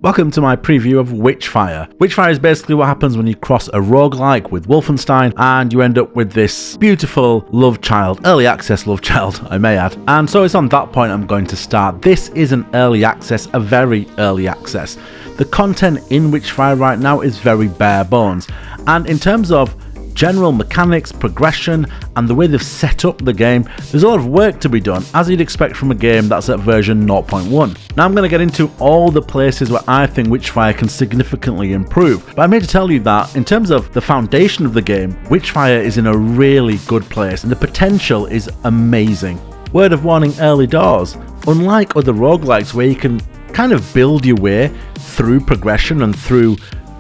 Welcome to my preview of Witchfire. Witchfire is basically what happens when you cross a roguelike with Wolfenstein and you end up with this beautiful love child, early access love child, I may add. And so it's on that point I'm going to start. This is an early access, a very early access. The content in Witchfire right now is very bare bones. And in terms of general mechanics, progression, and the way they've set up the game, there's a lot of work to be done, as you'd expect from a game that's at version 0.1. Now I'm going to get into all the places where I think Witchfire can significantly improve, but I'm here to tell you that in terms of the foundation of the game, Witchfire is in a really good place, and the potential is amazing. Word of warning early doors, unlike other roguelikes where you can kind of build your way through progression and through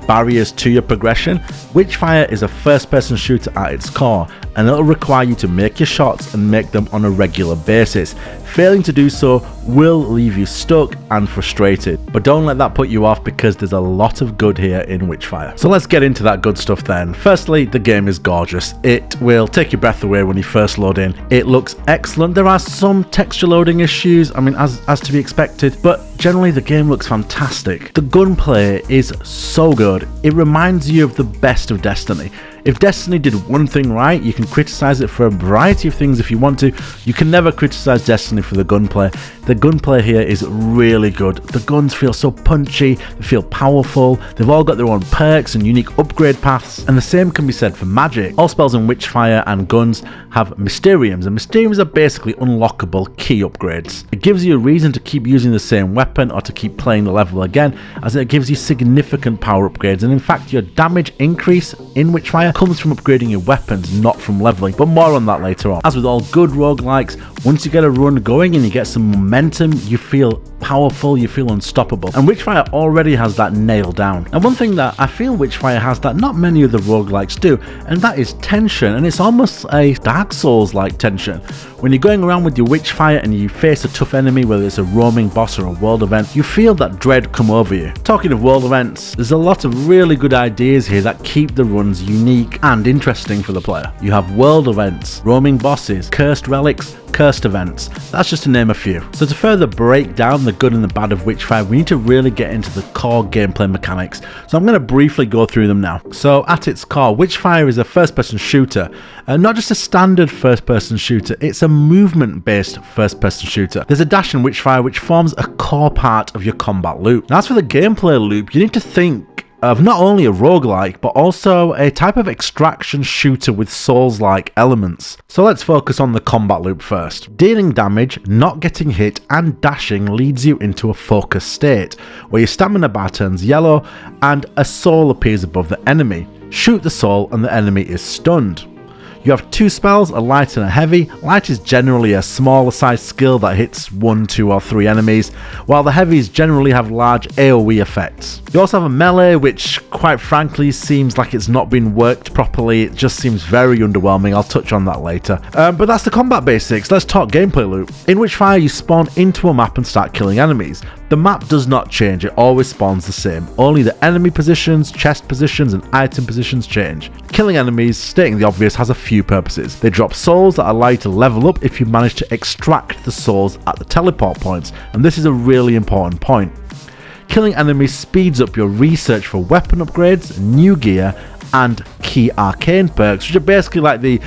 barriers to your progression, Witchfire is a first-person shooter at its core, and it'll require you to make your shots and make them on a regular basis. Failing to do so will leave you stuck and frustrated, but don't let that put you off because there's a lot of good here in Witchfire. So let's get into that good stuff then. Firstly, the game is gorgeous. It will take your breath away when you first load in. It looks excellent. There are some texture loading issues, as to be expected, but generally the game looks fantastic. The gunplay is so good. It reminds you of the best of Destiny. If Destiny did one thing right, you can criticize it for a variety of things if you want to. You can never criticize Destiny for the gunplay. The gunplay here is really good. The guns feel so punchy, they feel powerful, they've all got their own perks and unique upgrade paths, and the same can be said for magic. All spells in Witchfire and guns have Mysteriums, and Mysteriums are basically unlockable key upgrades. It gives you a reason to keep using the same weapon or to keep playing the level again, as it gives you significant power upgrades, and in fact your damage increase in Witchfire comes from upgrading your weapons, not from leveling, but more on that later on. As with all good roguelikes, once you get a run going and you get some momentum, you feel powerful, you feel unstoppable, and Witchfire already has that nailed down. And one thing that I feel Witchfire has that not many other roguelikes do, and that is tension, and it's almost a Dark Souls-like tension. When you're going around with your Witchfire and you face a tough enemy, whether it's a roaming boss or a world event, you feel that dread come over you. Talking of world events, there's a lot of really good ideas here that keep the runs unique and interesting for the player. You have world events, roaming bosses, cursed relics, cursed events. That's just to name a few. So to further break down the good and the bad of Witchfire, we need to really get into the core gameplay mechanics. So I'm going to briefly go through them now. So at its core, Witchfire is a first-person shooter, not just a standard first-person shooter, it's a movement-based first-person shooter. There's a dash in Witchfire which forms a core part of your combat loop. Now as for the gameplay loop, you need to think of not only a roguelike, but also a type of extraction shooter with Souls-like elements. So let's focus on the combat loop first. Dealing damage, not getting hit, and dashing leads you into a focused state, where your stamina bar turns yellow and a soul appears above the enemy. Shoot the soul and the enemy is stunned. You have two spells, a light and a heavy. Light is generally a smaller sized skill that hits 1, 2 or 3 enemies, while the heavies generally have large AoE effects. You also have a melee, which quite frankly seems like it's not been worked properly. It just seems very underwhelming. I'll touch on that later. But that's the combat basics. Let's talk gameplay loop. In Witchfire, you spawn into a map and start killing enemies. The map does not change, it always spawns the same. Only the enemy positions, chest positions, and item positions change. Killing enemies, stating the obvious, has a few purposes. They drop souls that allow you to level up if you manage to extract the souls at the teleport points, and this is a really important point. Killing enemies speeds up your research for weapon upgrades, new gear, and key arcane perks, which are basically like the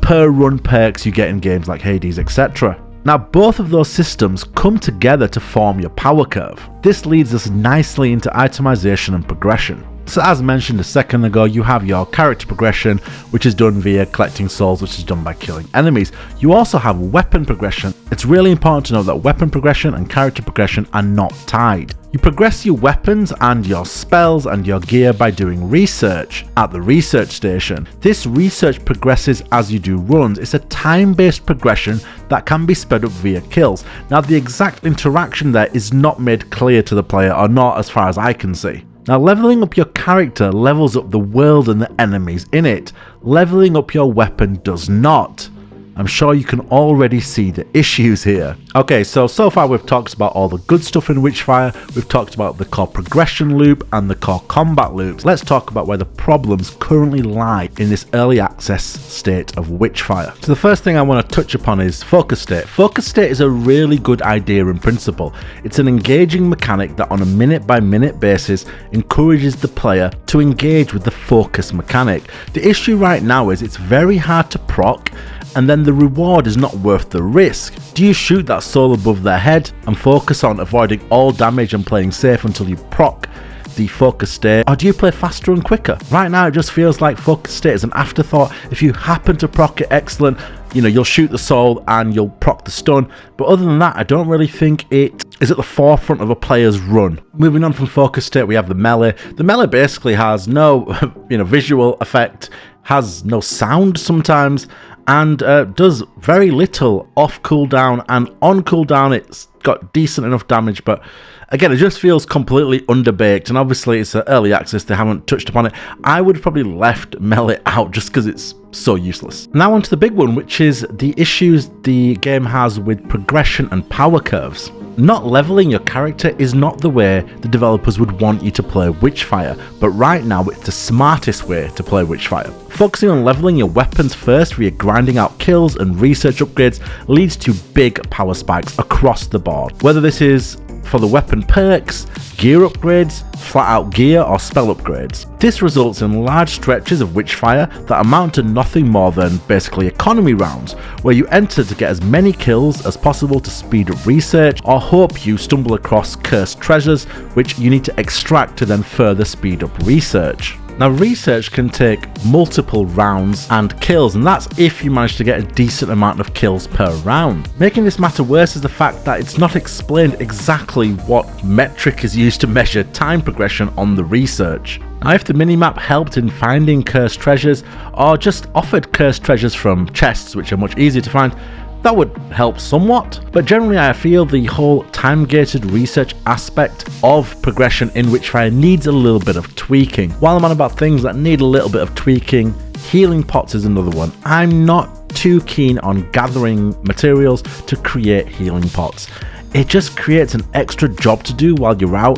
per run perks you get in games like Hades, etc. Now both of those systems come together to form your power curve. This leads us nicely into itemization and progression. So as mentioned a second ago, you have your character progression, which is done via collecting souls, which is done by killing enemies. You also have weapon progression. It's really important to know that weapon progression and character progression are not tied. You progress your weapons and your spells and your gear by doing research at the research station. This research progresses as you do runs. It's a time-based progression that can be sped up via kills. Now the exact interaction there is not made clear to the player, or not as far as I can see. Now leveling up your character levels up the world and the enemies in it. Leveling up your weapon does not. I'm sure you can already see the issues here. Okay, so far we've talked about all the good stuff in Witchfire, we've talked about the core progression loop and the core combat loops. Let's talk about where the problems currently lie in this early access state of Witchfire. So the first thing I want to touch upon is focus state. Focus state is a really good idea in principle. It's an engaging mechanic that on a minute by minute basis encourages the player to engage with the focus mechanic. The issue right now is it's very hard to proc, and then the reward is not worth the risk. Do you shoot that soul above their head and focus on avoiding all damage and playing safe until you proc the focus state, or do you play faster and quicker? Right now it just feels like focus state is an afterthought. If you happen to proc it, excellent, you'll shoot the soul and you'll proc the stun, but other than that I don't really think it is at the forefront of a player's run. Moving on from focus state, we have the melee. The melee basically has no visual effect, has no sound sometimes, and does very little off cooldown, and on cooldown it's got decent enough damage, but again it just feels completely underbaked, and obviously it's early access, they haven't touched upon it. I would have probably left melee out just because it's so useless. Now onto the big one, which is the issues the game has with progression and power curves. Not leveling your character is not the way the developers would want you to play Witchfire, but right now it's the smartest way to play Witchfire. Focusing on leveling your weapons first via grinding out kills and research upgrades leads to big power spikes across the board. Whether this is for the weapon perks, gear upgrades, flat out gear or spell upgrades. This results in large stretches of Witchfire that amount to nothing more than basically economy rounds, where you enter to get as many kills as possible to speed up research, or hope you stumble across cursed treasures which you need to extract to then further speed up research. Now research can take multiple rounds and kills, and that's if you manage to get a decent amount of kills per round. Making this matter worse is the fact that it's not explained exactly what metric is used to measure time progression on the research. Now if the minimap helped in finding cursed treasures, or just offered cursed treasures from chests which are much easier to find, that would help somewhat, but generally I feel the whole time-gated research aspect of progression in Witchfire needs a little bit of tweaking. While I'm on about things that need a little bit of tweaking, healing pots is another one. I'm not too keen on gathering materials to create healing pots. It just creates an extra job to do while you're out,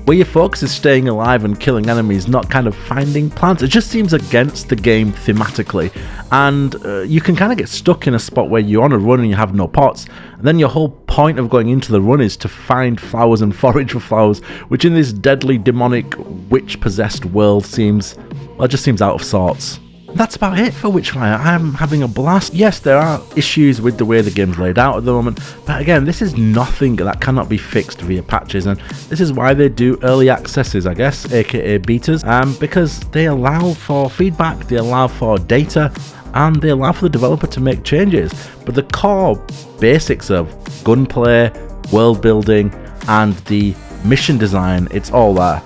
where your focus is staying alive and killing enemies, not kind of finding plants. It just seems against the game thematically, and you can kind of get stuck in a spot where you're on a run and you have no pots, and then your whole point of going into the run is to find flowers and forage for flowers, which in this deadly, demonic, witch-possessed world just seems out of sorts. That's about it for Witchfire. I'm having a blast. Yes, there are issues with the way the game's laid out at the moment, but again, this is nothing that cannot be fixed via patches, and this is why they do early accesses, I guess, aka betas, because they allow for feedback, they allow for data, and they allow for the developer to make changes. But the core basics of gunplay, world building, and the mission design, it's all there.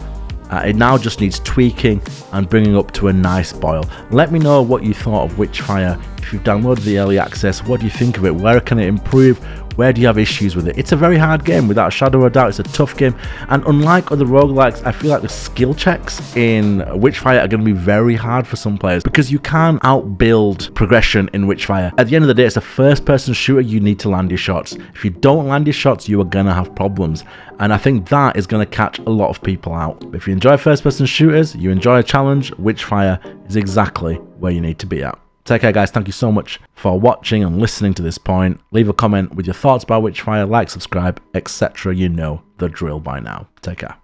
It now just needs tweaking and bringing up to a nice boil. Let me know what you thought of Witchfire. If you've downloaded the early access, what do you think of it? Where can it improve? Where do you have issues with it? It's a very hard game, without a shadow of a doubt. It's a tough game, and unlike other roguelikes, I feel like the skill checks in Witchfire are going to be very hard for some players, because you can't outbuild progression in Witchfire. At the end of the day, it's a first-person shooter. You need to land your shots. If you don't land your shots, you are going to have problems, and I think that is going to catch a lot of people out. But if you enjoy first-person shooters, you enjoy a challenge, Witchfire is exactly where you need to be at. Take care, guys. Thank you so much for watching and listening to this point. Leave a comment with your thoughts about Witchfire, like, subscribe, etc. You know the drill by now. Take care.